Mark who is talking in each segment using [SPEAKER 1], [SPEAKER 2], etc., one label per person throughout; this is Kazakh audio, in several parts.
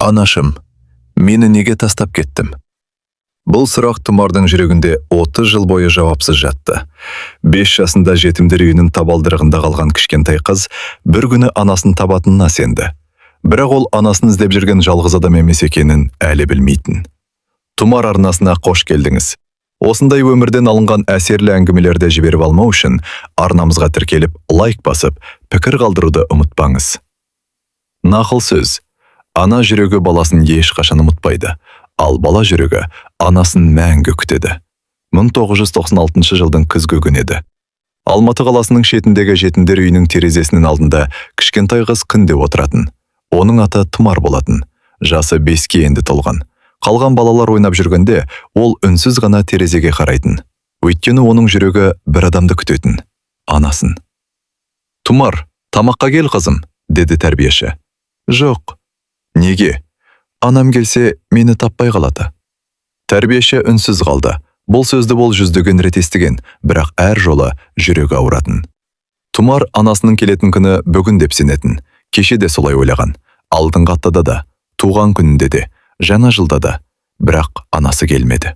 [SPEAKER 1] Анашым, мені неге тастап кеттім? Бұл сұрақ Тұмардың жүрегінде 30 жыл бойы жауапсыз жатты. 5 жасында жетімдер үйінің табалдырығында қалған кішкентай қыз бір күні анасын табатынына сенді. Бірақ ол анасын іздеп жүрген жалғыз адам емес екенін әлі білмейтін. Тұмар арнасына қош келдіңіз. Осындай өмірден алынған әсерлі әңгімелерді жіберіп алмау үшін арнамызға тіркеліп, лайк басып, пікір қалдыруды ұмытпаңыз. Нақыл сөз. Ана жүрегі баласын ешқашан ұмытпайды, ал бала жүрегі анасын мәңгі күтеді. 1996 жылдың күзгі күні еді. Алматы қаласының шетіндегі жетімдер үйінің терезесінің алдында кішкентай қыз күнде отыратын. Оның аты Тұмар болатын. Жасы 5-ке енді толған. Қалған балалар ойнап жүргенде, ол үнсіз ғана терезеге қарайтын. Өйткені оның жүрегі бір адамды күтетін. Анасын. «Тұмар, тамаққа кел қызым», деді тәрбиеші. «Жоқ». «Неге?» «Анам келсе, мені таппай қалады». Тәрбиеші үнсіз қалды. Бұл сөзді ол жүздеген рет естіген, бірақ әр жолы жүрегі ауыратын. Тұмар анасының келетін күні бүгін деп сенетін. Кеше де солай ойлаған. Алдыңғы аптада да, туған күнінде де, жаңа жылда да, бірақ анасы келмеді.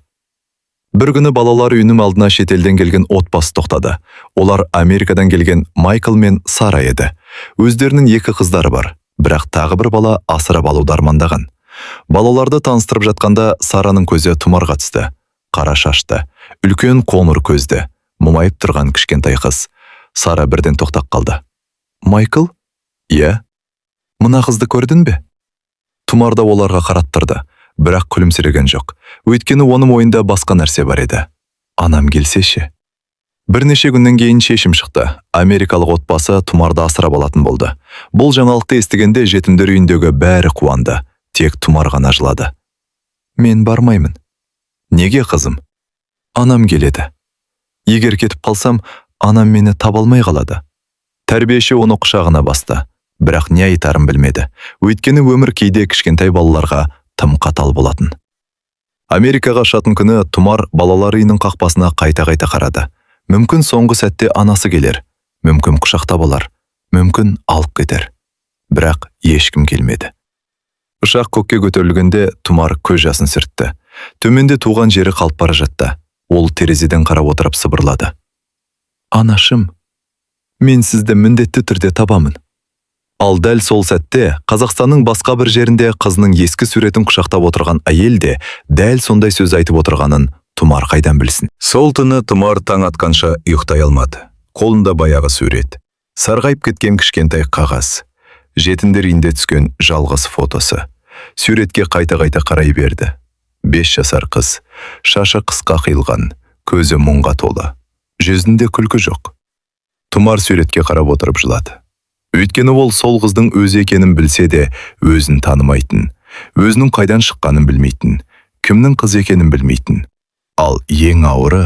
[SPEAKER 1] Бір күні балалар үйінің алдына шетелден келген отбасы тоқтады. Олар Америкадан келген Майкл мен Сара еді. Өздерінің 2 қыздары бар, бірақ тағы бір бала асырап алуды армандаған. Балаларды таныстырып жатқанда Сараның көзі Тұмарға түсті. Қара шашты, үлкен қоңыр көзді, мұңайып тұрған кішкентай қыз. Сара бірден тоқтап қалды. «Майкл?» «Иә». «Мына қызды көрдің бе?» Тұмар да оларға қарап тұрды, бірақ күлімсіреген жоқ. Өйткені оның ойында басқа нәрсе бар еді. Анам келсеші. Бірнеше күннен кейін шешім шықты. Америкалық отбасы Тұмарды асырап алатын болды. Бұл жаңалықты естігенде жетімдер үйіндегі бәрі қуанды. Тек Тұмар ғана жылады. «Мен бармаймын». «Неге қызым?» «Анам келеді. Егер кетіп қалсам, анам мені таба алмай қалады». Тәрбиеші оны құшағына басты. Бірақ не айтарын білмеді. Өйткені өмір кейде кішкентай балаларға тым қатал болатын. Америкаға ұшатын күні Тұмар балалар үйінің қақпасына қайта-қайта қарады. Мүмкін соңғы сәтте анасы келер, мүмкін құшақтап алар, мүмкін алып кетер. Бірақ ешкім келмеді. Ұшақ көкке көтерілгенде Тұмар көз жасын сүртті. Төменде туған жері қалып бара жатты. Ол терезеден қарап отырып сыбырлады. «Анашым, мен сізді міндетті түрде табамын». Ал дәл сол сәтте Қазақстанның басқа бір жерінде қызының ескі суретін құшақтап отырған әйел де дәл сондай сөз айтып отырғанын Тұмар қайдан білсін. Сол түні Тұмар таң атқанша ұйықтай алмады. Қолында баяғы сурет. Сарғайып кеткен кішкентай қағаз. Жетімдер үйінде түскен жалғыз фотосы. Суретке қайта-қайта қарай берді. 5 жасар қыз, шашы қысқа қиылған, көзі мұңға толы. Жүзінде күлкі жоқ. Тұмар суретке қарап отырып жылады. Өйткені ол сол қыздың өзі екенін білсе де, өзін танымайтын, өзінің қайдан шыққанын білмейтін, кімнің қыз екенін білмейтін. Ал ең ауыры,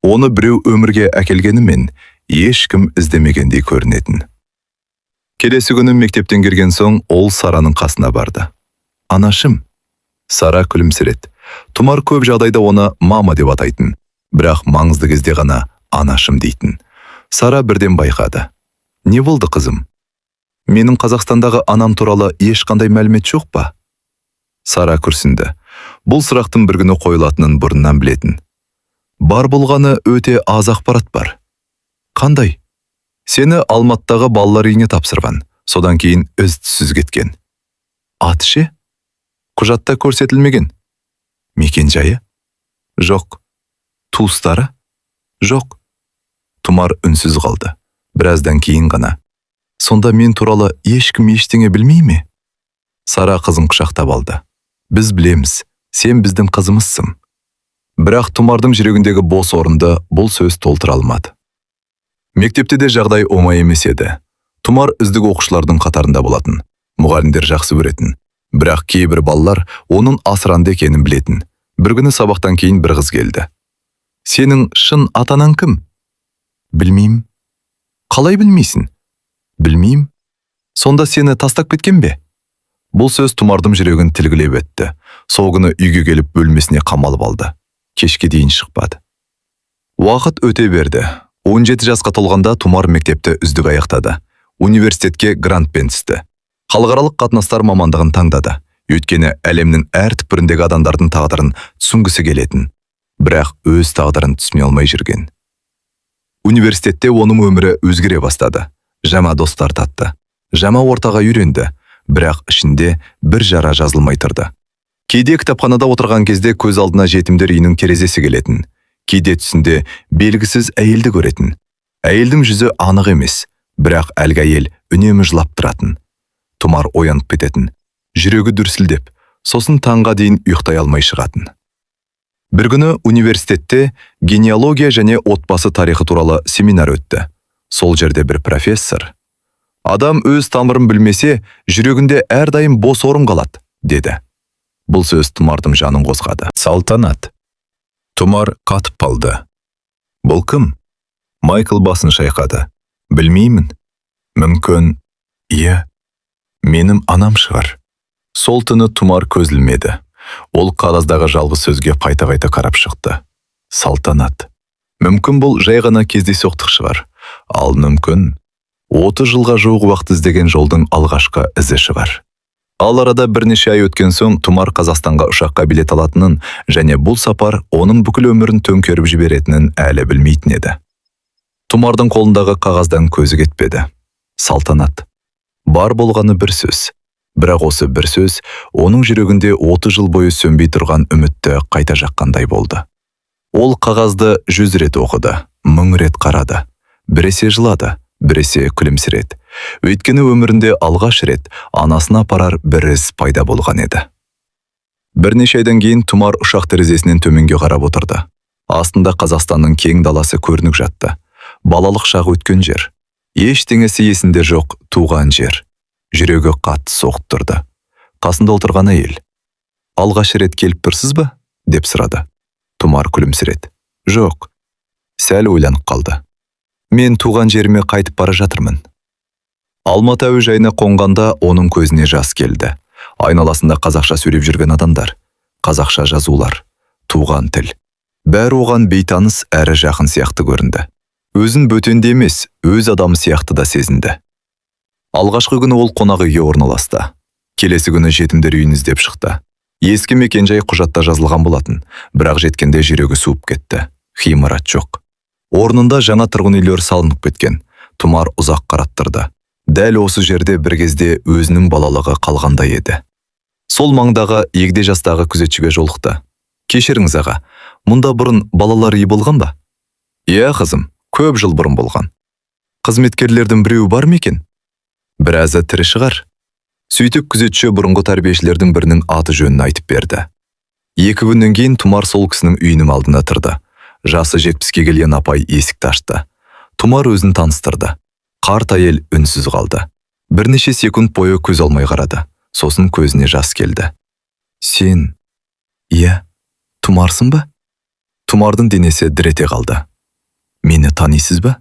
[SPEAKER 1] оны біреу өмірге әкелгенімен ешкім іздемегендей көрінетін. Келесі күні мектептен келген соң ол Сараның қасына барды. «Анашым». Сара күлімсіреді. Тұмар көп жағдайда оны мама деп атайтын, бірақ маңызды кезде ғана анашым дейтін. Сара бірден байқады. «Не болды қызым? Менің Қазақстандағы анам туралы ешқандай мәлімет жоқ па?» Сара күрсінді. Бұл сұрақтың бір күні қойылатынын бұрыннан білетін. «Бар болғаны өте аз ақпарат бар». «Қандай?» «Сені Алматыдағы балалар үйіне тапсырған, содан кейін із-түссіз кеткен». «Аты ше?» «Құжатта көрсетілмеген». «Мекен жайы?» «Жоқ». «Туыстары?» «Жоқ». Тұмар үнсіз қалды. Біраздан кейін ғана. «Сонда мен туралы ешкім ештеңе білмей ме?» Сара қызын құшақтап алды. «Біз білеміз, сен біздің қызымызсың». Бірақ Тұмардың жүрегіндегі бос орынды бұл сөз толтыра алмады. Мектепте де жағдай оңай емес еді. Тұмар үздік оқушылардың қатарында болатын. Мұғалімдер жақсы көретін. Бірақ кейбір балалар оның асыранды екенін білетін. Бір күні сабақтан кейін бір қыз келді. «Сенің шын атанаң кім?» «Білмеймін». «Қалай білмейсің?» «Білмеймін». «Сонда сені тастап кеткен бе?» Бұл сөз Тұмардың жүрегін тілгілеп өтті. Сол күні үйге келіп бөлмесіне қамалып алды. Кешке дейін шықпады. Уақыт өте берді. 17 жасқа толғанда Тұмар мектепті үздік аяқтады. Университетке грантпен түсті. Халықаралық қатынастар мамандығын таңдады. Өйткені әлемнің әр түпкіріндегі адамдардың тағдырын түсінгісі келетін, бірақ өз тағдырын түсіне алмай жүрген. Университетте оның өмірі өзгере бастады. Жаңа достар тапты. Жаңа ортаға үйренді, бірақ ішінде бір жара жазылмай тұрды. Кейде кітапханада отырған кезде көз алдына жетімдер үйінің терезесі келетін. Кейде түсінде белгісіз әйелді көретін. Әйелдің жүзі анық емес, бірақ әлгі әйел үнемі жылап тұратын. Тұмар оянып кететін. Жүрегі дүрсілдеп, сосын таңға дейін ұйықтай алмай шығатын. Бір күні университетте генеалогия және отбасы тарихы туралы семинар өтті. Сол жерде бір профессор: «Адам өз тамырын білмесе, жүрегінде әрдайым бос орын қалады», деді. Бұл сөз Тұмардың жанын қозғады. Салтанат. Тұмар қатып қалды. Бұл кім? Майкл басын шайқады. Білмеймін. Мүмкін, иә, менің анам шығар. Сол түні Тұмар көз ілмеді. Ол қағаздағы жалғыз сөзге қайта-қайта қарап шықты. Салтанат. Мүмкін бұл жай ғана кездейсоқтық шығар. Ал мүмкін 30 жылға жуық уақыт іздеген жолдың алғашқы ізі шығар. Ал арада бірнеше ай өткен соң Тұмар Қазақстанға ұшаққа билет алатынын және бұл сапар оның бүкіл өмірін төңкеріп жіберетінін әлі білмейтін еді. Тұмардың қолындағы қағаздан көзі кетпеді. Салтанат. Бар болғаны бір сөз. Бірақ осы бір сөз оның жүрегінде 30 жыл бойы сөнбей тұрған үмітті қайта жаққандай болды. Ол қағазды 100 рет оқыды, 1000 рет қарады. Біресе жылады, біресе күлімсіреді. Өйткені өмірінде алғаш рет анасына апарар бір із пайда болған еді. Бірнеше айдан кейін Тұмар ұшақ терезесінен төменге қарап отырды. Астында Қазақстанның кең даласы көрініп жатты. Балалық шағы өткен жер. Ештеңесі есінде жоқ туған жер. Жүрегі қатты соғып тұрды. Қасында отырған әйел: «Алғаш рет келіп тұрсыз ба?» деп сұрады. Тұмар күлімсіреді. «Жоқ». Сәл ойланып қалды. «Мен туған жеріме қайтып бара жатырмын». Алматы әуежайына қонғанда оның көзіне жас келді. Айналасында қазақша сөйлеп жүрген адамдар, қазақша жазулар, туған тіл. Бәрі оған бейтаныс әрі жақын сияқты көрінді. Өзін бөтенде емес, өз адамы сияқты да сезінді. Алғашқы күні ол қонақ үйге орналасты. Келесі күні жетімдер үйін іздеп шықты. Ескі мекенжай құжатта жазылған болатын, бірақ жеткенде жүрегі суып кетті. Ғимарат жоқ. Орнында жаңа тұрғын үйлер салынып кеткен. Тұмар ұзақ қарап тұрды. Дәл осы жерде бір кезде өзінің балалығы қалғандай еді. Сол маңдағы егде жастағы күзетшіге жолықты. «Кешіріңіз аға, мұнда бұрын балалар үйі болған ба?» «Иә қызым, көп жыл бұрын болған». «Қызметкерлердің біреуі бар ма екен?» «Біразы тірі шығар». Сөйтіп күзетші бұрынғы тәрбиешілердің бірінің аты жөнін айтып берді. 2 күннен кейін Тұмар сол кісінің үйінің алдына тұрды. Жасы 70-ке келген апай есікті ашты. Тұмар өзін таныстырды. Қарт әйел үнсіз қалды. Бірнеше секунд бойы көз алмай қарады. Сосын көзіне жас келді. «Сен, иә, Тұмарсың ба?» Тұмардың денесі дір ете қалды. «Мені танисыз ба?»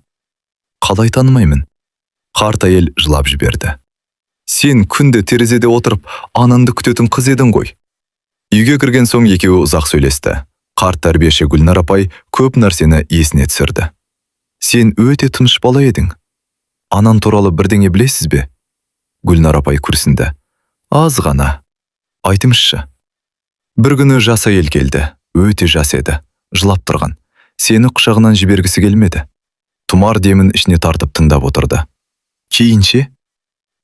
[SPEAKER 1] «Қалай танымаймын?» Қарт әйел жылап жіберді. «Сен күнде терезеде отырып, анаңды күтетін қыз едің ғой». Үйге кірген соң екеуі ұзақ сөйлесті. Қарт тәрбиеші Гүлнар апай көп нәрсені есіне түсірді. «Сен өте тыныш бала едің. Анан туралы бірдеңе білесіз бе?» Гүлнар апай күрсінді. «Аз ғана. Айтыңызшы». Бір күні жас әйел келді. Өте жас еді. Жылап тұрған. Сені құшағынан жібергісі келмеді. Тұмар демін ішіне тартып тыңдап отырды. Кейінше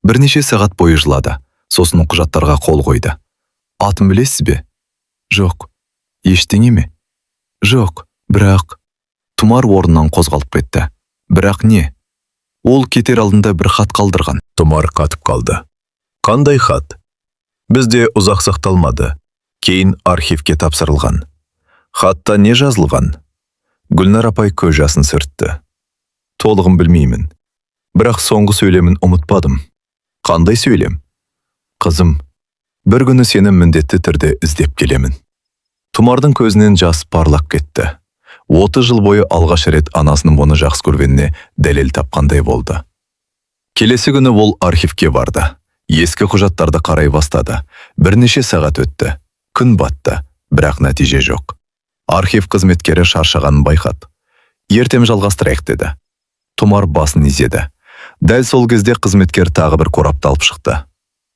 [SPEAKER 1] бірнеше сағат бойы жылады. Сосын құжаттарға қол қойды. «Атын білесіз бе?» «Жоқ». «Ештеңе ме?» «Жоқ, бірақ...» Тұмар орнынан қозғалып кетті. «Бірақ не?» Ол кетер алдында бір хат қалдырған. Тұмар қатып қалды. «Қандай хат?» «Бізде ұзақ сақталмады. Кейін архивке тапсырылған». «Хатта не жазылған?» Гүлнар апай көз жасын сүртті. «Толығын білмеймін. Бірақ соңғы сөйлемін ұмытпадым». «Қандай сөйлем?» «Қызым, бір күні сені міндетті түрде іздеп келемін». Тұмардың көзінен жас парлап кетті. 30 жыл бойы алғаш рет анасының оны жақсы көргеніне дәлел тапқандай болды. Келесі күні ол архивке барды. Ескі құжаттарды қарай бастады. Бірнеше сағат өтті. Күн батты, бірақ нәтиже жоқ. Архив қызметкері шаршағанын байқады. «Ертең жалғастырайық» деді. Тұмар басын изеді. Дәл сол кезде қызметкер тағы бір қорапты алып шықты.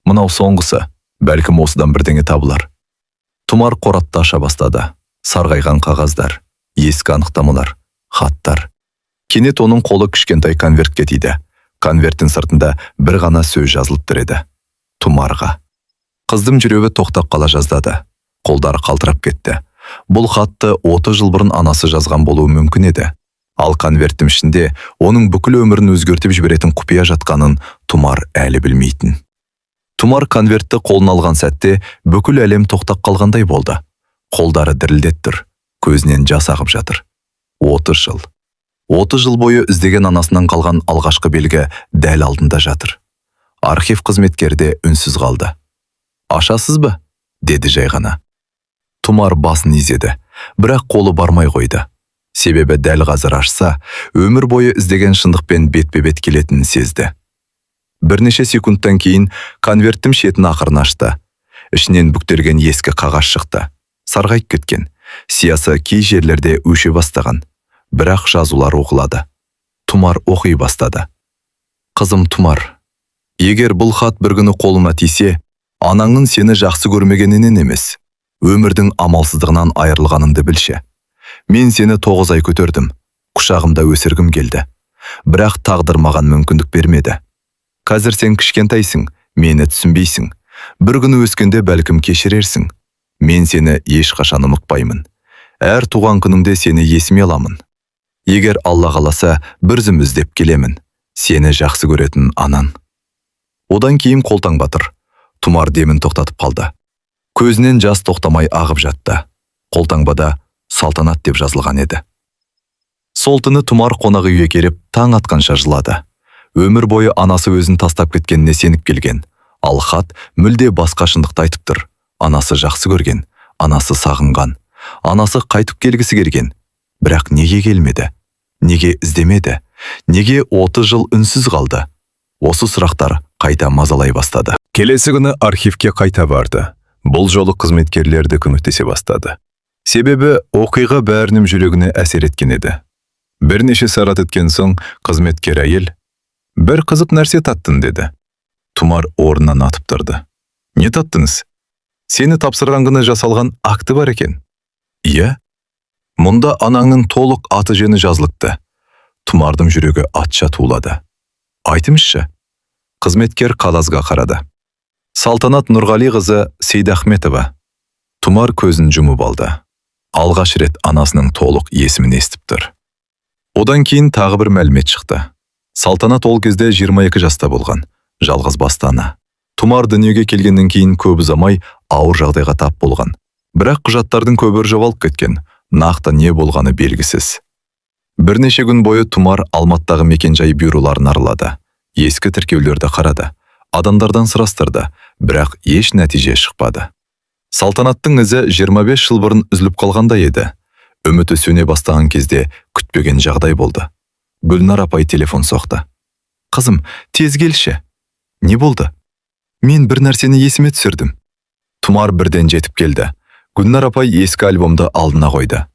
[SPEAKER 1] «Мынау соңғысы», Бәлкім осыдан бірдеңе табылар. Тұмар қоратты аша бастады. Сарғайған қағаздар, ескі анықтамалар, хаттар. Кенет оның қолы кішкентай конвертке тиді. Конверттің сыртында бір ғана сөз жазылып тұр еді. Тұмарға. Қыздың жүрегі тоқтап қала жаздады. Қолдары қалтырап кетті. Бұл хатты 30 жыл бұрын анасы жазған болуы мүмкін еді. Ал конверттің ішінде оның бүкіл өмірін өзгертіп жіберетін құпия жатқанын Тұмар әлі білмейтін. Тұмар конвертті қолына алған сәтте бүкіл әлем тоқтап қалғандай болды. Қолдары дірілдеп тұр, көзінен жас ағып жатыр. 30 жыл. 30 жыл бойы іздеген анасынан қалған алғашқы белгі дәл алдында жатыр. Архив қызметкері де үнсіз қалды. «Ашасыз ба?» деді жай ғана. Тұмар басын изеді, бірақ қолы бармай қойды. Себебі дәл қазір ашса, өмір бойы іздеген шындықпен бетпе-бет келетінін сезді. Бірнеше секундтан кейін конверттің шетін ақырын ашты. Ішінен бүктелген ескі қағаз шықты. Сарғайып кеткен, сиясы кей жерлерде өше бастаған. Бірақ жазулар оқылады. Тұмар оқи бастады. «Қызым Тұмар, егер бұл хат бір күні қолыма тисе, анаңның сені жақсы көрмегенінен емес, өмірдің амалсыздығынан айырылғаныңды білші. Мен сені 9 ай көтердім, құшағымда өсіргім келді. Бірақ тағдыр маған мүмкіндік бермеді. Қазір сен кішкентайсың, мені түсінбейсің. Бір күні өскенде бәлкім кешірерсің. Мен сені ешқашан ұмытпаймын. Әр туған күніңде сені есіме аламын. Егер Алла қаласа, бір зім іздеп келемін. Сені жақсы көретін анан». Одан кейін қолтаң батыр. Тұмар демін тоқтатып қалды. Көзінен жас тоқтамай ағып жатты. Қолтаңбада «Салтанат» деп жазылған еді. Сол түні Тұмар қонақ үйге келіп, таң атқанша жылады. Өмір бойы анасы өзін тастап кеткеніне сеніп келген. Ал хат мүлде басқа шындықты айтып тұр. Анасы жақсы көрген, анасы сағынған, анасы қайтып келгісі келген. Бірақ неге келмеді? Неге іздемеді? Неге 30 жыл үнсіз қалды? Осы сұрақтар қайта мазалай бастады. Келесі күні архивке қайта барды. Бұл жолы қызметкерлерді көмектесе бастады. Себебі оқиға бәрінің жүрегіне әсер еткен еді. Бірнеше сағат өткен соң қызметкер әйел «Бір қызық нәрсе таттын» деді. Тұмар орнынан атып тұрды. «Не таттыңыз?» «Сені тапсырған күні жасалған акты бар екен». «Иә?» «Мұнда анаңның толық аты жөні жазылыпты». Тұмардың жүрегі атша тулады. «Айтыңызшы». Қызметкер қағазға қарады. «Салтанат Нұрғалиқызы Сейдахметова». Тұмар көзін жұмып алды. Алғаш рет анасының толық есімін естіп тұр. Одан кейін тағы бір мәлімет шықты. Салтанат ол кезде 22 жаста болған, жалғыз басты ана. Тұмар дүниеге келгеннен кейін көп ұзамай ауыр жағдайға тап болған. Бірақ құжаттардың көбі жоғалып кеткен, нақты не болғаны белгісіз. Бірнеше күн бойы Тұмар Алматыдағы мекенжай бюроларын аралады. Ескі тіркеулерді қарады. Адамдардан сұрастырды, бірақ еш нәтиже шықпады. Салтанаттың ізі 25 жыл бұрын үзіліп қалғандай еді. Үміті сөне бастаған кезде күтпеген жағдай болды. Гүлнар апай телефон соқты. «Қызым, тез келші». «Не болды?» «Мен бір нәрсені есіме түсірдім». Тұмар бірден жетіп келді. Гүлнар апай ескі альбомды алдына қойды.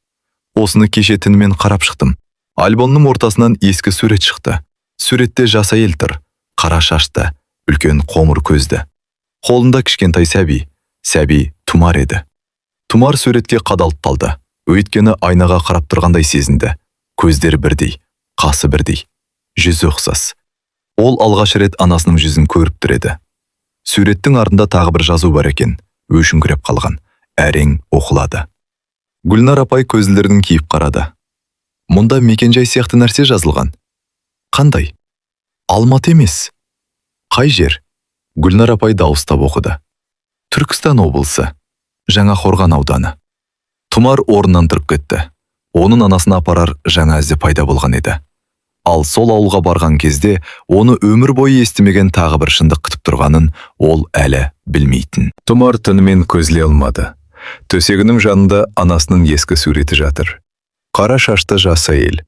[SPEAKER 1] «Осыны кеше түнімен қарап шықтым. Альбомның ортасынан ескі сурет шықты. Суретте жас әйел тұр, қара шашты, үлкен қоңыр көзді. Қолында кішкентай сәби. Сәби Тұмар еді». Тұмар суретке қадалып қалды. Өйткені айнаға қарап тұрғандай сезінді. Көздері бірдей, қасы бірдей, жүзі ұқсас. Ол алғаш рет анасының жүзін көріп тұр еді. Суреттің артында тағы бір жазу бар екен. Өшіңкіреп қалған, әрең оқылады. Гүлнар апай көзілдерін киіп қарады. «Мұнда мекенжай сияқты нәрсе жазылған». «Қандай?» «Алматы емес». «Қай жер?» Гүлнар апай дауыстап оқыды. «Түркістан облысы, Жаңақорған ауданы». Тұмар орнынан тұрып кетті. Оның анасына апарар жаңа ізі пайда болған еді. Ал сол ауылға барған кезде оны өмір бойы естімеген тағы бір шындық күтіп тұрғанын ол әлі білмейтін. Тұмар түнімен көзіле алмады. Төсегінің жанында анасының ескі суреті жатыр. Қара шашты жас әйел,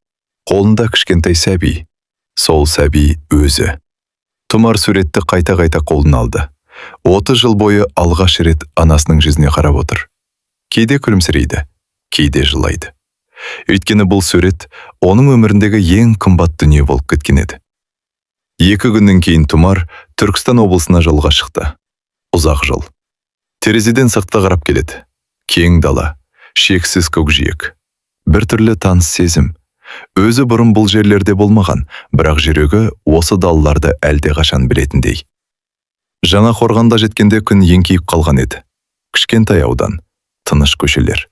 [SPEAKER 1] қолында кішкентай сәби. Сол сәби өзі. Тұмар суретті қайта-қайта қолына алды. 30 жыл бойы алғаш рет анасының жүзіне қарап отыр. Кейде күлімсірейді, кейде жылайды. Өйткені бұл сурет оның өміріндегі ең қымбат дүние болып кеткен еді. 2 күннен кейін Тұмар Түркістан облысына жолға шықты. Ұзақ жол. Терезеден сыртқа қарап келеді. Кең дала, шексіз көкжиек. Бір түрлі таныс сезім. Өзі бұрын бұл жерлерде болмаған, бірақ жүрегі осы далаларды әлде қашан білетіндей. Жаңа Қорғанда жеткенде күн еңкейіп қалған еді. Кішкентай аудан, тыныш көшелер.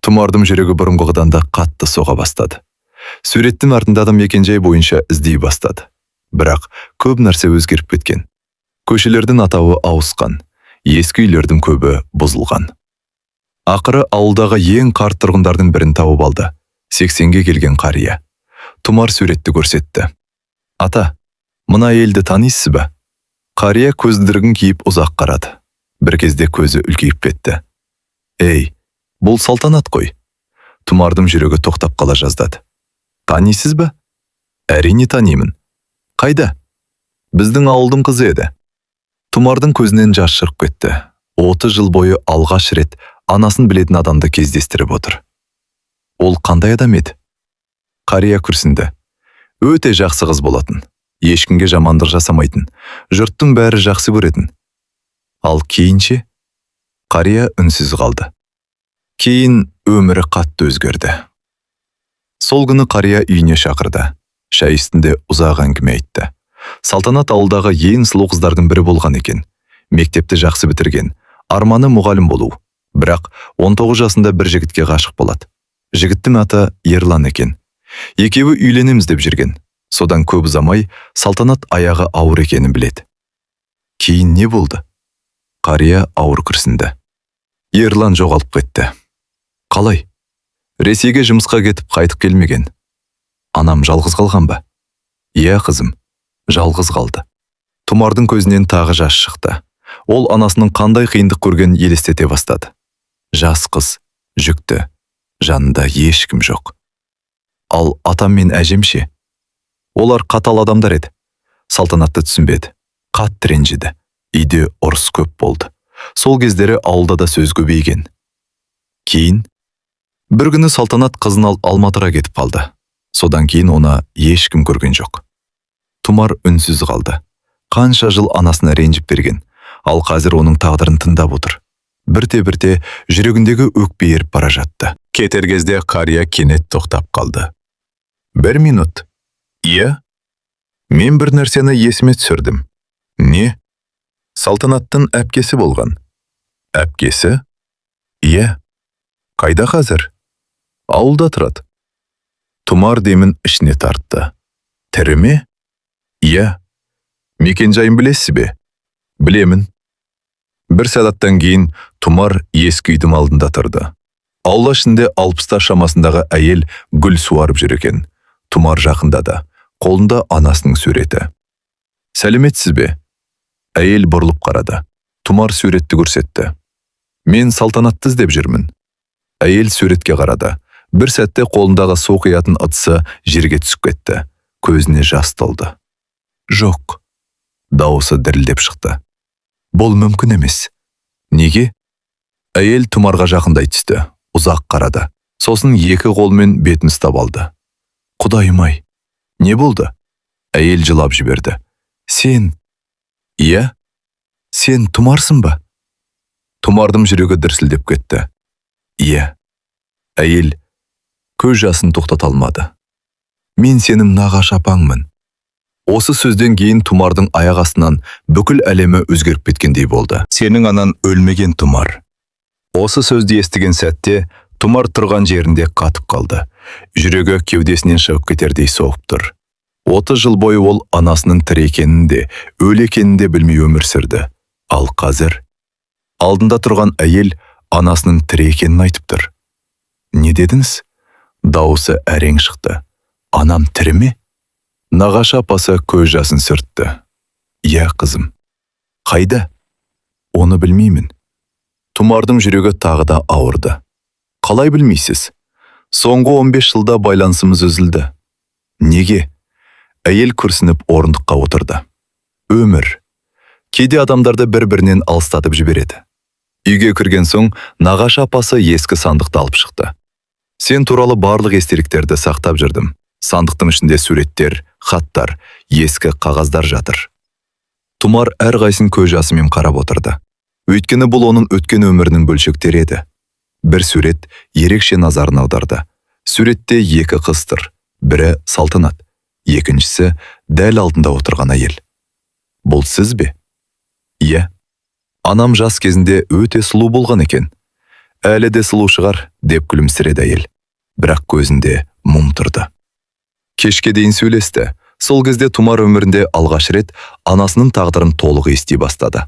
[SPEAKER 1] Тұмардың жүрегі бұрынғыдан да қатты соға бастады. Суреттің артындағы мекенжай бойынша іздей бастады. Бірақ көп нәрсе өзгеріп кеткен. Көшелердің атауы ауысқан, ескі үйлердің көбі бұзылған. Ақыры ауылдағы ең қарт тұрғындардың бірін тауып алды. 80-ге келген қария. Тұмар суретті көрсетті. Ата, мына әйелді танисыз ба? Қария көзілдірігін киіп ұзақ қарады. Бір кезде көзі үлкейіп кетті. Ей, бұл Салтанат қой. Тұмардың жүрегі тоқтап қала жаздады. Танисыз ба? Әрине танимын. Қайда? Біздің ауылдың қызы еді. Тұмардың көзінен жас шығып кетті. 30 жыл бойы алғаш рет анасын білетін адамды кездестіріп отыр. Ол қандай адам еді? Қария күрсінді. Өте жақсы қыз болатын. Ешкімге жамандық жасамайтын. Жұрттың бәрі жақсы көретін. Ал кейінше? Қария үнсіз қалды. Кейін өмірі қатты өзгерді. Сол күні қария үйіне шақырды. Шай үстінде ұзақ әңгіме айтты. Салтанат ауылдағы ең сұлу қыздардың бірі болған екен. Мектепті жақсы бітірген. Арманы мұғалім болу. Бірақ 19 жасында бір жігітке ғашық болады. Жігіттің аты Ерлан екен. Екеуі үйленеміз деп жүрген. Содан көп ұзамай Салтанат аяғы ауыр екенін біледі. Кейін не болды? Қария ауыр күрсінді. Ерлан жоғалып кетті. Қалай? Ресейге жұмысқа кетіп қайтып келмеген. Анам жалғыз қалған ба? Иә қызым, жалғыз қалды. Тұмардың көзінен тағы жас шықты. Ол анасының қандай қиындық көрген елестете бастады. Жас қыз, жүкті, жанында ешкім жоқ. Ал атам мен әжем ше? Олар қатал адамдар еді. Салтанатты түсінбеді. Қатты ренжіді. Үйде ұрыс көп болды. Сол кездері ауылда да сөз көбейген. Кейін бір күні Салтанат қызын алып Алматыға кетіп қалды. Содан кейін оны ешкім көрген жоқ. Тұмар үнсіз қалды. Қанша жыл анасына ренжіп берген, ал қазір оның тағдырын тыңдап отыр. Бірте-бірте жүрегіндегі өкпе еріп бара жатты. Кетер кезде қария кенет тоқтап қалды. Бір минут. Иә? Мен бір нәрсені есіме түсірдім. Не? Салтанаттың әпкесі болған. Әпкесі? Иә. Қайда қазір? Ауылда тұрады. Тұмар демін ішіне тартты. Тірі ме? Иә. Мекенжайын білесіз бе? Білемін. Бір сағаттан кейін Тұмар ескі үйдің алдында тұрды. Аула ішінде 60-та шамасындағы әйел гүл суарып жүр екен. Тұмар жақындады. Қолында анасының суреті. Сәлеметсіз бе? Әйел бұрылып қарады. Тұмар суретті көрсетті. Мен Салтанатты іздеп жүрмін. Әйел суретке қарады. Бір сәтте қолындағы су құятын ыдысы жерге түсіп кетті. Көзіне жас толды. Жоқ. Дауысы дірілдеп шықты. Бұл мүмкін емес. Неге? Әйел Тұмарға жақындай түсті. Ұзақ қарады. Сосын екі қолмен бетін ұстап алды. Құдайым-ай, не болды? Әйел жылап жіберді. Сен? Иә? Сен Тұмарсың ба? Тұмардың жүрегі дүрсілдеп кетті. Иә. Әйел көз жасын тоқтата алмады. Мен сенің нағашы апаңмын. Осы сөзден кейін Тұмардың аяқ астынан бүкіл әлемі өзгеріп кеткендей болды. Сенің анаң өлмеген, Тұмар. Осы сөзді естіген сәтте Тұмар тұрған жерінде қатып қалды. Жүрегі кеудесінен шығып кетердей соғып тұр. 30 жыл бойы ол анасының тірі екенін де, өлі екенін де білмей өмір сүрді. Ал қазір алдында тұрған әйел анасының тірі екенін айтып тұр. Не дедіңіз? Дауысы әрең шықты. Анам тірі ме? Нағашы апасы көз жасын сүртті. Иә, қызым. Қайда? Оны білмеймін. Тұмардың жүрегі тағы да ауырды. Қалай білмейсіз? Соңғы 15 жылда байланысымыз үзілді. Неге? Әйел күрсініп орындыққа отырды. Өмір. Кейде адамдарды бір-бірінен алыстатып жібереді. Үйге кірген соң нағашы апасы ескі сандықты алып шықты. Сен туралы барлық естеліктерді сақтап жүрдім. Сандықтың ішінде суреттер, хаттар, ескі қағаздар жатыр. Тұмар әрқайсысын көз жасымен қарап отырды. Өйткені бұл оның өткен өмірінің бөлшектері еді. Бір сурет ерекше назарын аударды. Суретте екі қыз тұр. Бірі Салтанат, екіншісі дәл алдында отырған әйел. Бұл сіз бе? Иә. Анам жас кезінде өте сұлу болған екен. Әлі де сұлу шығар, деп күлімсіреді әйел. Бірақ көзінде мұң тұрды. Кешке дейін сөйлесті. Сол кезде Тұмар өмірінде алғаш рет анасының тағдырын толық ести бастады.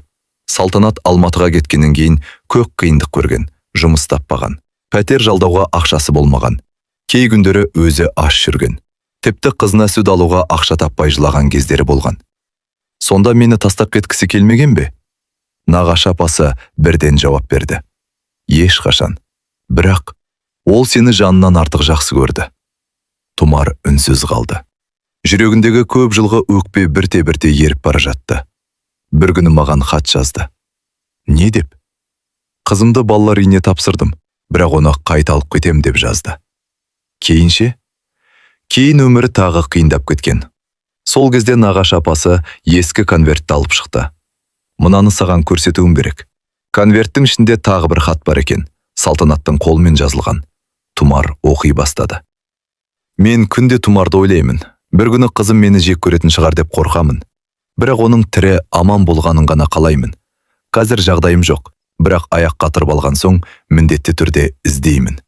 [SPEAKER 1] Салтанат Алматыға кеткеннен кейін көк қиындық көрген, жұмыс таппаған, пәтер жалдауға ақшасы болмаған. Кей күндері өзі аш жүрген. Тіпті қызына сүт алуға ақша таппай жылаған кездері болған. Сонда мені тастап кеткісі келмеген бе? Нағашы апасы бірден жауап берді. Ешқашан. Бірақ ол сені жанынан артық жақсы көрді. Тұмар үнсіз қалды. Жүрегіндегі көп жылғы өкпе бірте-бірте еріп бара жатты. Бір күні маған хат жазды. Не деп? Қызымды балалар үйіне тапсырдым, бірақ оны қайта алып кетем деп жазды. Кейін өмірі тағы қиындап кеткен. Сол кезде нағашы апасы ескі конвертті алып шықты. Мынаны саған көрсетуім керек. Конверттің ішінде тағы бір хат бар екен. Салтанаттың қолымен жазылған. Тұмар оқи бастады. Мен күнде Тұмарды ойлаймын. Бір күні қызым мені жек көретін шығар деп қорқамын. Бірақ оның тірі аман болғанын ғана қалаймын. Қазір жағдайым жоқ, бірақ аяққа тұрып алған соң міндетті түрде іздеймін.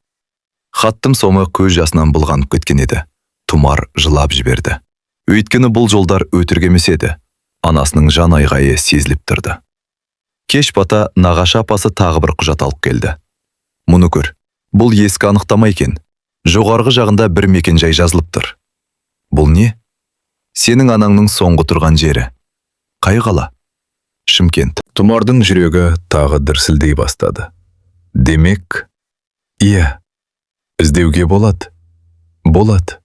[SPEAKER 1] Хаттың соңы көз жасынан былғанып кеткен еді. Тұмар жылап жіберді. Өйткені бұл жолдар өтірік емес еді. Анасының жан айғайы сезіліп тұрды. Кеш бата нағашы апасы тағы бір құжат алып келді. Мұны көр. Бұл ескі анықтама екен. Жоғарғы жағында бір мекенжай жазылып тұр. Бұл не? Сенің анаңның соңғы тұрған жері. Қай қала? Шымкент. Тұмардың жүрегі тағы дүрсілдей бастады. Демек, иә, іздеуге болады. Болады.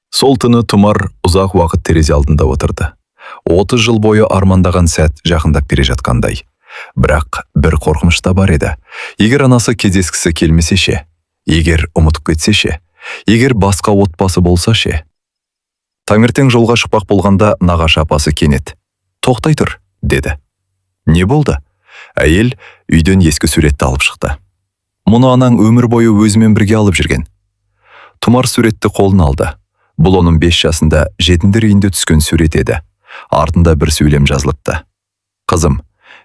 [SPEAKER 1] Сол түні Тұмар ұзақ уақыт терезе алдында отырды. 30 жыл бойы армандаған сәт жақындап келе жатқандай. Бірақ бір қорқыныш та бар еді. Егер анасы кездескісі келмесе ше? Егер ұмытып кетсе ше? Егер басқа отбасы болса ше? Таңертең жолға шықпақ болғанда нағашы апасы кенет. Тоқтай тұр, деді. Не болды? Әйел үйден ескі суретті алып шықты. Мұны анаң өмір бойы өзімен бірге алып жүрген. Тұмар суретті қолына алды. Бұл оның 5 жасында жетімдер үйінде түскен сурет еді. Артында бір сөйлем жазылыпты. Қызым,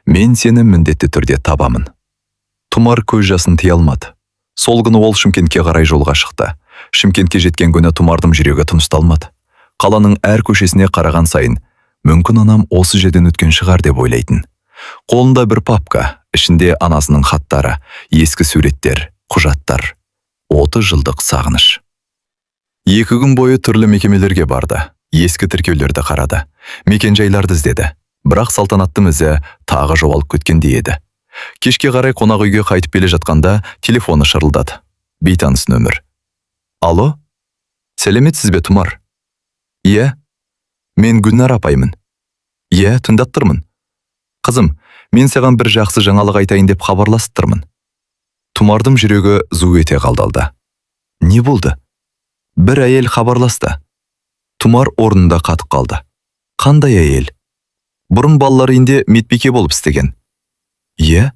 [SPEAKER 1] мен сені міндетті түрде табамын. Тұмар көз жасын тыя алмады. Сол күні ол Шымкентке қарай жолға шықты. Шымкентке жеткен күні Тұмардың жүрегі тынышталмады. Қаланың әр көшесіне қараған сайын, мүмкін анам осы жерден өткен шығар деп ойлайтын. Қолында бір папка, ішінде анасының хаттары, ескі суреттер, құжаттар. 30 жылдық сағыныш. 2 күн бойы түрлі мекемелерге барды. Ескі тіркеулерді қарады. Мекенжайларды іздеді. Бірақ Салтанаттың ізі тағы жоғалып кеткендей еді. Кешке қарай қонақ үйге қайтып келе жатқанда телефоны шырылдады. Бейтаныс нөмір. Алло? Сәлеметсіз бе, Тұмар? Иә, мен Гүлнар апаймын. Иә, тыңдап тұрмын. Қызым, мен саған бір жақсы жаңалық айтайын деп хабарласып тұрмын. Тұмардың жүрегі зу ете қалдалды. Не болды? Бір әйел хабарласты. Тұмар орнында қатып қалды. Қандай әйел? Бұрын балалар үйінде медбике болып істеген. Иә,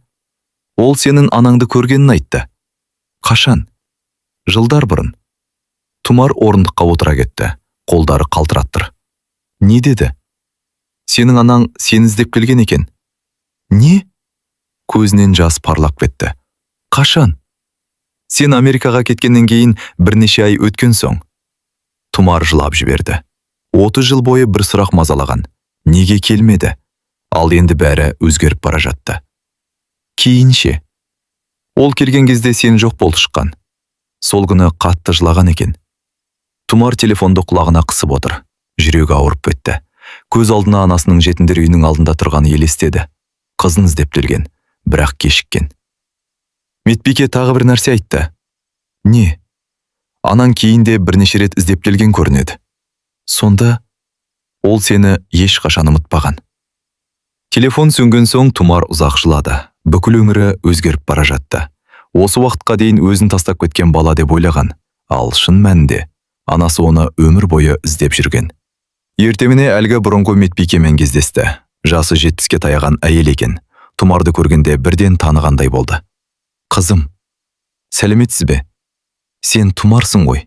[SPEAKER 1] ол сенің анаңды көргенін айтты. Қашан? Жылдар бұрын. Тұмар орындыққа отыра кетті. Қолдары қалтырап тұр. Не деді? Сенің анаң сені іздеп келген екен. Не? Көзінен жас парлап кетті. Қашан? Сен Америкаға кеткеннен кейін бірнеше ай өткен соң. Тұмар жылап жіберді. 30 жыл бойы бір сұрақ мазалаған. Неге келмеді? Ал енді бәрі өзгеріп бара жатты. Кейінше. Ол келген кезде сен жоқ болып шыққан. Сол күні қатты жылаған екен. Тұмар телефонды құлағына қысып отыр. Жүрегі ауырып кетті. Көз алдына анасының жетімдер үйінің алдында тұрғаны елестеді. Қызын іздеп келген, бірақ кешіккен. Медбике тағы бір нәрсе айтты. Не? Анаң кейінде бірнеше рет іздеп келген көрінеді. Сонда ол сені ешқашан ұмытпаған. Телефон сөнген соң Тұмар ұзақ жылады. Бүкіл өмірі өзгеріп бара жатты. Осы уақытқа дейін өзін тастап кеткен бала деп ойлаған. Ал шын мәнінде анасы оны өмір бойы іздеп жүрген. Ертеңіне әлгі бұрынғы медбикемен кездесті. Жасы 70-ке таяған әйел екен. Тұмарды көргенде бірден танығандай болды. Қызым, сәлеметсіз бе? Сен Тұмарсың ғой.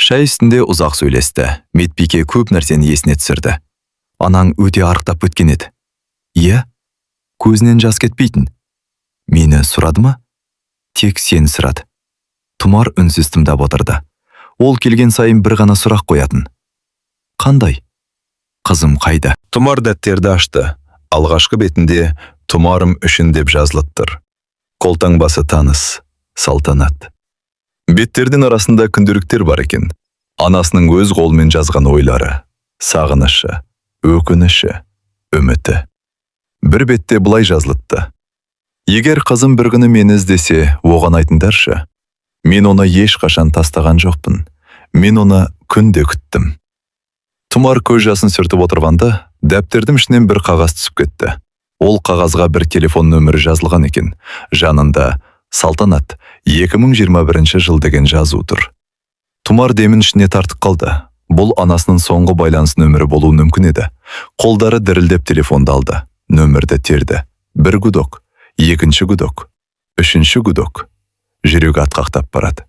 [SPEAKER 1] Шай үстінде ұзақ сөйлесті. Медбике көп нәрсені есіне түсірді. Анаң өте арықтап өткен еді. Иә, көзінен жас кетпейтін. Мені сұрады ма? Тек сені сұрады. Тұмар үнсіз тыңдап отырды. Ол келген сайын бір ғана сұрақ қоятын. Қандай? Қызым қайда? Тұмар дәптерді ашты. Алғашқы бетінде Тұмарым үшін деп жазылып тұр. Қолтаңбасы таныс, Салтанат. Беттердің арасында күнделіктер бар екен. Анасының өз қолымен жазған ойлары, сағынышы, өкініші, үміті. Бір бетте бұлай жазылыпты. Егер қызым бір күні мені іздесе, оған айтыңдаршы. Мен оны ешқашан тастаған жоқпын. Мен оны күнде күттім. Тұмар көз жасын сүртіп отырғанда, дәптердің ішінен бір қағаз түсіп кетті. Ол қағазға бір телефон нөмірі жазылған екен. Жанында Салтанат 2021 жыл деген жазу тұр. Тұмар демін ішіне тартып қалды. Бұл анасының соңғы байланыс нөмірі болуы мүмкін еді. Қолдары дірілдеп телефонды алды. Нөмірді терді. Бір гудок, екінші гудок, үшінші гудок. Жүрегі атқақтап барады.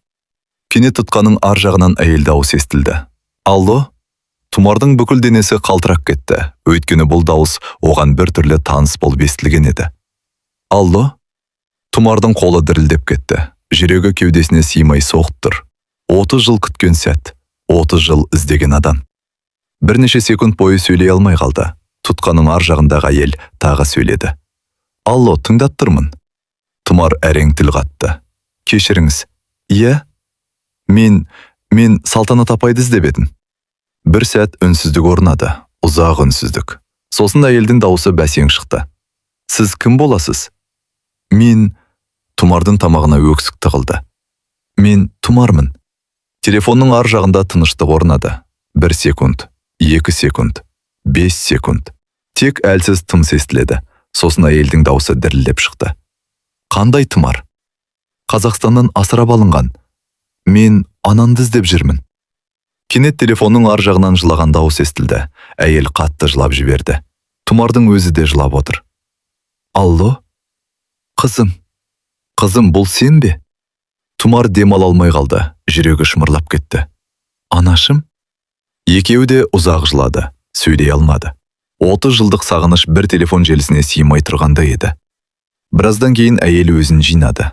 [SPEAKER 1] Кенет тұтқаның ар жағынан әйел дауыс естілді. Алло? Тұмардың бүкіл денесі қалтырап кетті. Өйткені бұл дауыс оған бір түрлі таныс болып естілген еді. Алло? Тұмардың қолы дірілдеп кетті. Жүрегі кеудесіне сыймай соғып тұр. 30 жыл күткен сәт, 30 жыл іздеген адам. Бірнеше секунд бойы сөйлей алмай қалды. Тұтқаның ар жағындағы әйел тағы сөйледі. Алло, тыңдап тұрмын. Тұмар әрең тіл қатты. Кешіріңіз. Иә? Мен Салтанат апайды іздеп едім. Бір сәт үнсіздік орнады, ұзақ үнсіздік. Сосын әйелдің дауысы бәсең шықты. Сіз кім боласыз? Мен... Тұмардың тамағына өксік тығылды. Мен Тұмармын. Телефонның ар жағында тыныштық орнады. 1 секунд, 2 секунд, 5 секунд. Тек әлсіз тымс естіледі. Сосын әйелдің дауысы дірілдеп шықты. Қандай Тұмар? Қазақстаннан асырап алынған. Мен анамды іздеп жүрмін. Кенет телефонның ар жағынан жылаған дауыс естілді. Әйел қатты жылап жіберді. Тұмардың өзі де жылап отыр. Алло? Қызым. Қызым, бұл сен бе? Тұмар демал алмай қалды. Жүрегі шымырлап кетті. Анашым? Екеуі де ұзақ жылады. Сөйлей алмады. 30 жылдық сағыныш бір телефон желісіне сыймай тұрғанда еді. Біраздан кейін әйел өзін жинады.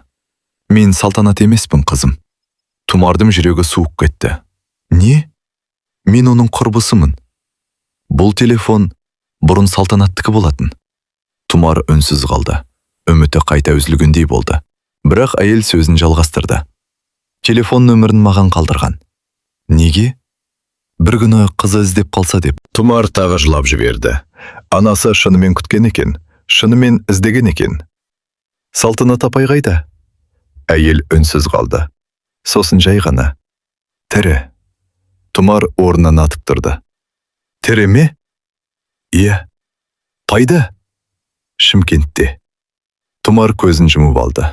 [SPEAKER 1] Мен Салтанат емеспін, қызым. Тұмардың жүрегі суық кетті. Не? Мен оның құрбысымын. Бұл телефон бұрын Салтанаттікі болатын. Тұмар үнсіз қалды. Үміті қайта үзілгендей болды. Бірақ әйел сөзін жалғастырды. Телефон нөмірін маған қалдырған. Неге? Бір күні қызы іздеп қалса деп. Тұмар тағы жылап жіберді. Анасы шынымен күткен екен, шынымен іздеген екен. Салтанат апай қайда? Әйел үнсіз қалды. Сосын жай ғана. Тірі. Тұмар орнынан атып тұрды. Тірі ме? Иә. Қайда? Шымкентте. Тұмар көзін жұмып алды.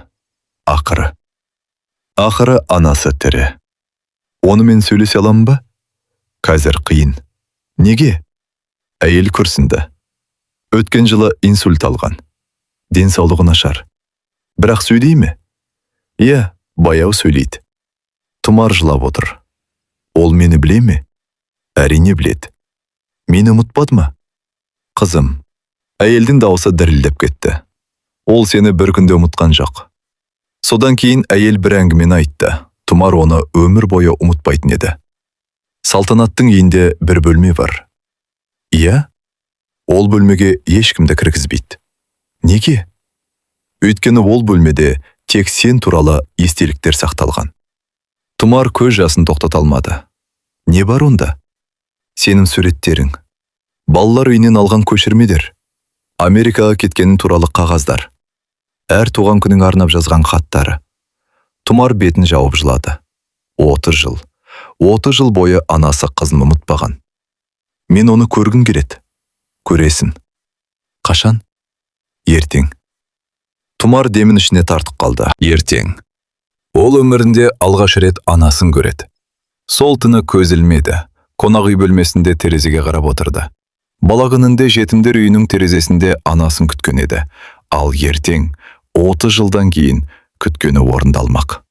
[SPEAKER 1] Ақыры анасы тірі. Онымен сөйлесе аламын ба? Қазір қиын. Неге? Әйел күрсінді. Өткен жылы инсульт алған. Денсаулығы нашар. Бірақ сөйлей ме? Иә, баяу сөйлейді. Тұмар жылап отыр. Ол мені біле ме? Әрине біледі. Мені ұмытпады ма? Қызым. Әйелдің дауысы дірілдеп кетті. Ол сені бір күнде ұмытқан жоқ. Содан кейін әйел бір әңгімені айтты. Тұмар оны өмір бойы ұмытпайтын еді. Салтанаттың үйінде бір бөлме бар. Иә? Ол бөлмеге ешкімді кіргізбейді. Неге? Өйткені ол бөлмеде тек сен туралы естеліктер сақталған. Тұмар көз жасын тоқтата алмады. Не бар онда? Сенің суреттерің. Балалар үйінен алған көшірмедер. Америкаға кеткенін туралы қағаздар. Әр туған күнің арнап жазған хаттары. Тұмар бетін жауып жылады. 30 жыл бойы анасы қызын ұмытпаған. Мен оны көргім келеді. Көресің. Қашан? Ертең. Тұмар демін ішіне тартып қалды. Ертең. Ол өмірінде алғаш рет анасын көреді. Сол түні көз ілмеді. Қонақ үй бөлмесінде терезеге қарап отырды. Бала күнінде жетімдер үйінің терезесінде анасын күткен еді. Ал ертең 30 жылдан кейін күткені орындалмақ.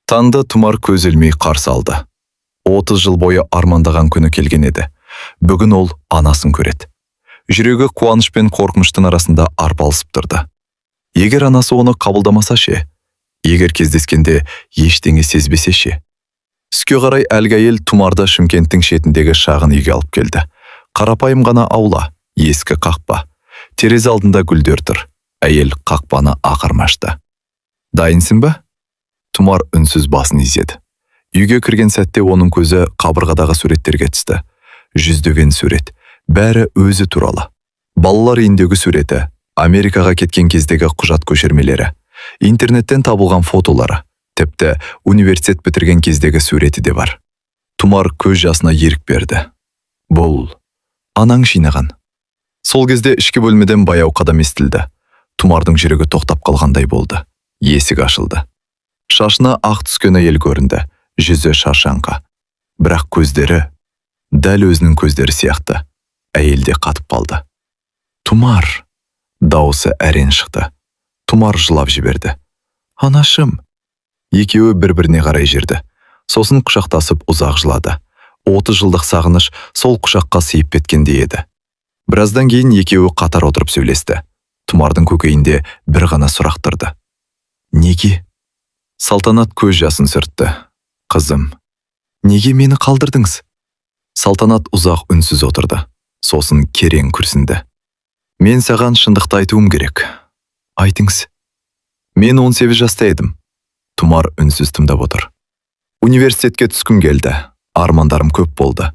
[SPEAKER 1] Таңда Тұмар көз ілмей қарсы алды. 30 жыл бойы армандаған күні келген еді. Бүгін ол анасын көреді. Жүрегі қуаныш пен қорқыныштың арасында арпалысып тұрды. Егер анасы оны қабылдамаса ше? Егер кездескенде ештеңе сезбесе ше? Түске қарай әлгі әйел Тұмарды Шымкенттің шетіндегі шағын үйге алып келді. Қарапайым ғана аула, ескі қақпа. Терезе алдында гүлдер тұр. Әйел қақпаны ақырын ашты. Дайынсың ба? Тұмар үнсіз басын изеді. Үйге кірген сәтте оның көзі қабырғадағы суреттерге түсті. Жүздеген сурет, бәрі өзі туралы. Балалар үйіндегі суреті, Америкаға кеткен кездегі құжат көшірмелері, интернеттен табылған фотолары, тіпті университет бітірген кездегі суреті де бар. Тұмар көз жасына ерік берді. Бұл анаң жинаған. Сол кезде ішкі бөлмеден баяу қадам естілді. Тұмардың жүрегі тоқтап қалғандай болды. Есік ашылды. Шашына ақ түскен әйел көрінді. Жүзі шаршаңқы. Бірақ көздері дәл өзінің көздері сияқты. Әйелде қатып қалды. Тұмар! Дауысы әрен шықты. Тұмар жылап жіберді. Анашым! Екеуі бір-біріне қарай жүрді. Сосын құшақтасып ұзақ жылады. 30 жылдық сағыныш сол құшаққа сыйып кеткендей еді. Біраздан кейін екеуі қатар отырып сөйлесті. Тұмардың көкейінде бір ғана сұрақ тұрды. Неге? Салтанат көз жасын сүртті. Қызым, неге мені қалдырдыңыз? Салтанат ұзақ үнсіз отырды. Сосын керең күрсінді. Мен саған шындықты айтуым керек. Айтыңыз. Мен 18 жаста едім. Тұмар үнсіз тыңдап отыр. Университетке түскім келді. Армандарым көп болды.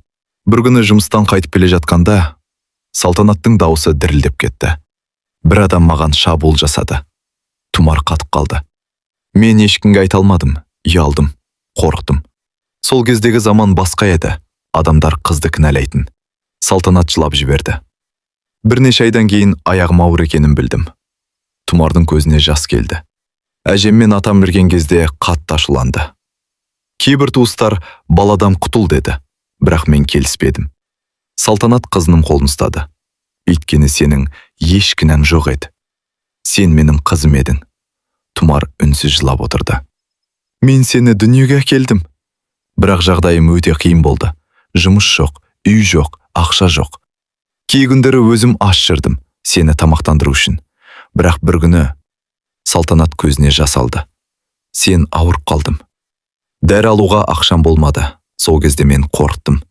[SPEAKER 1] Бір күні жұмыстан қайтып келе жатқанда, Салтанаттың дауысы дірілдеп кетті. Бір адам маған шабуыл жасады. Тұмар қатып қалды. Мен ешкімге айта алмадым, ұялдым, қорықтым. Сол кездегі заман басқа еді. Адамдар қызды кінәлайтын. Салтанат жылап жіберді. Бірнеше айдан кейін аяғым ауыр екенін білдім. Тұмардың көзіне жас келді. Әжем мен атам өлген кезде қатты ашуланды. Кейбір туыстар баладан құтыл деді, бірақ мен келіспедім. Салтанат қызының қолын ұстады. Өйткені сенің еш кінәң жоқ еді. Сен менің қызым едің. Тұмар үнсіз жылап отырды. Мен сені дүниеге әкелдім. Бірақ жағдайым өте қиын болды. Жұмыс жоқ, үй жоқ, ақша жоқ. Кей күндері өзім аш жүрдім, сені тамақтандыру үшін. Бірақ бір күні Салтанат көзіне жас алды. Сен ауырып қалдым. Дәрі алуға ақшам болмады. Сол кезде мен қорықтым.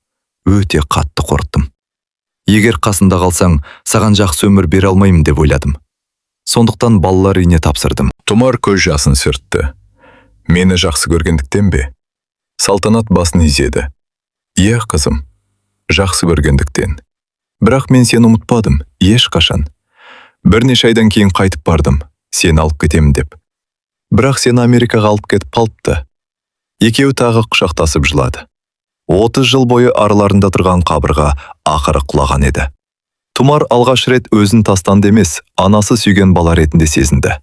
[SPEAKER 1] Өте қатты қорықтым. Егер қасында қалсаң, саған жақсы өмір бере алмаймын деп ойладым. Сондықтан балалар үйіне тапсырдым. Тұмар көз жасын сүртті. Мені жақсы көргендіктен бе? Салтанат басын изеді. Иә, қызым, жақсы көргендіктен. Бірақ мен сені ұмытпадым, ешқашан. Бірнеше айдан кейін қайтып бардым, сені алып кетемін деп. Бірақ сені Америкаға алып кетіп қалыпты. Екеуі тағы құшақтасып жылады. 30 жыл бойы араларында тұрған қабырға ақыры құлаған еді. Тұмар алғаш рет өзін тастанды емес, анасы сүйген бала ретінде сезінді.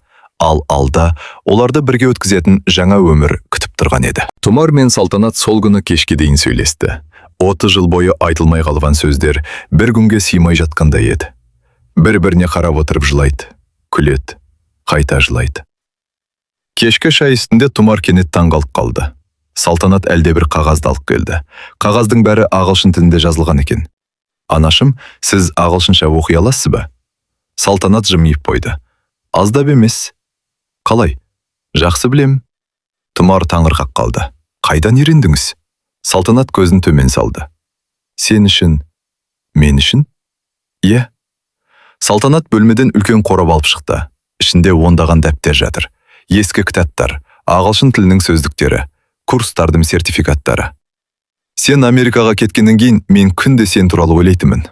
[SPEAKER 1] Ал алда оларды бірге өткізетін жаңа өмір күтіп тұрған еді. Тұмар мен Салтанат сол күні кешке дейін сөйлесті. 30 жыл бойы айтылмай қалған сөздер бір күнге сыймай жатқандай еді. Бір-біріне қарап отырып жылайды, күледі, қайта жылайды. Кешкі шай үстінде Тұмар кенет таңғалып қалды. Салтанат әлде бір қағазды алып келді. Қағаздың бәрі ағылшын тілінде жазылған екен. Анашым, сіз ағылшынша оқи аласыз ба? Салтанат жымиып қойды. Аздап емес. Қалай? Жақсы білем. Тұмар таңырқап қалды. Қайдан үйрендіңіз? Салтанат көзін төмен салды. Сен үшін, мен үшін? Иә. Салтанат бөлмеден үлкен қорап алып шықты. Ішінде ондаған дәптер жатыр. Ескі кітаптар, ағылшын тілінің сөздіктері, курстардың сертификаттары. Сен Америкаға кеткеннен кейін мен күнде сен туралы ойлайтынмын.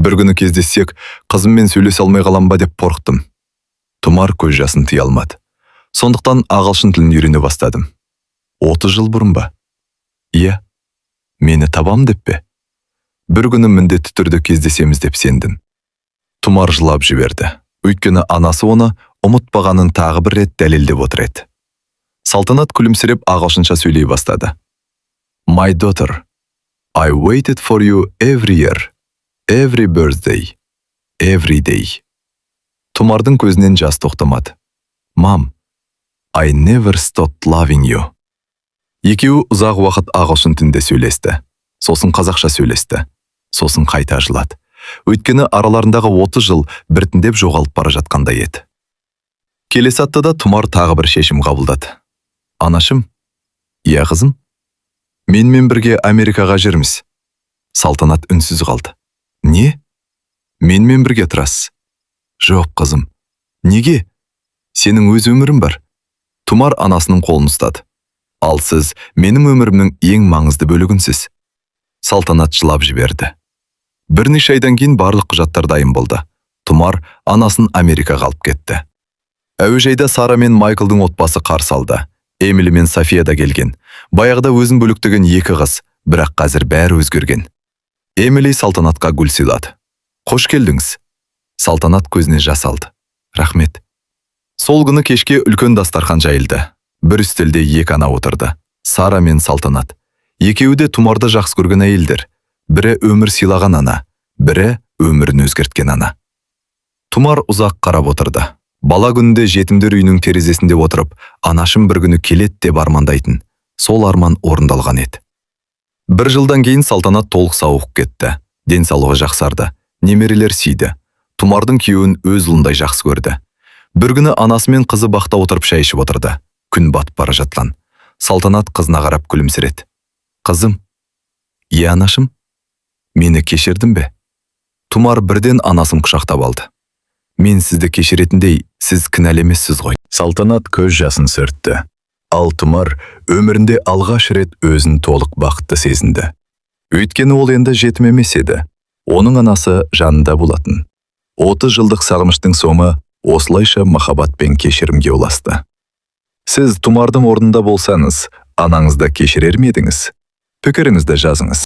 [SPEAKER 1] Бір күні кездессек, қызыммен сөйлесе алмай қалам ба деп қорықтым. Тұмар көз жасын тыя алмады. Сондықтан ағылшын тілін үйрене бастадым. 30 жыл бұрын ба? Иә. Мені табам деп пе? Бір күні міндетті түрде кездесеміз деп сендім. Тұмар жылап жіберді. Өйткені анасы оны ұмытпағанын тағы бір рет дәлелдеп отыр еді. Салтанат күлімсіреп ағылшынша сөйлей бастады. My daughter, I waited for you every year, every birthday, every day. Тумардың көзінен жас тоқтамады. Мам, I never stopped loving you. Екеуі ұзақ уақыт ағылшын тілінде сөйлесті. Сосын қазақша сөйлесті. Сосын қайта жылады. Өйткені араларындағы 30 жыл біртіндеп жоғалып бара жатқандай еді. Келесі аптада Тұмар тағы бір шешім қабылдады. Анашым, иә қызым, менімен бірге Америкаға жүрміз. Салтанат үнсіз қалды. Не? Менімен бірге тұрасыз? Жоқ, қызым. Неге? Сенің өз өмірің бар. Тұмар анасының қолын ұстады. Ал сіз менің өмірімнің ең маңызды бөлігінсіз. Салтанат жылап жіберді. Бірнеше айдан кейін барлық құжаттар дайын болды. Тұмар анасын Америкаға алып кетті. Әуежайда Сара мен Майклдың отбасы қарсы алды. Эмили мен София да келген. Баяғыда өзін бөліктеген екі қыз, бірақ қазір бәрі өзгерген. Эмили Салтанатқа гүл сыйлады. Қош келдіңіз. Салтанат көзіне жас алды. Рахмет. Сол күні кешке үлкен дастархан жайылды. Бір үстелде екі ана отырды. Сара мен Салтанат. Екеуі де Тұмарды жақсы көрген әйелдер. Бірі өмір сыйлаған ана, бірі өмірін өзгерткен ана. Тұмар ұзақ қарап отырды. Бала күнінде жетімдер үйінің терезесінде отырып, анашым бір күні келет деп армандайтын. Сол арман орындалған еді. Бір жылдан кейін Салтанат толық сауығып кетті. Денсаулығы жақсарды. Немерелер сүйді. Тұмардың күйеуін өз ұлындай жақсы көрді. Бір күні анасы мен қызы бақта отырып шай ішіп отырды. Күн батып бара жатқан. Салтанат қызына қарап күлімсіреді. Қызым, иә анашым, мені кешірдің бе? Тұмар бірден анасын құшақтап алды. Мен сізді кешіретіндей, сіз кінәлі емессіз ғой. Салтанат көз жасын сүртті. Ал Тұмар өмірінде алғаш рет өзін толық бақытты сезінді. Өйткені ол енді жетім емес еді. Оның анасы жанында болатын. 30 жылдық сағыныштың соңы осылайша махаббат пен кешірімге ұласты. Сіз Тұмардың орнында болсаңыз, анаңызды кешірер ме едіңіз? Пікіріңізді жазыңыз.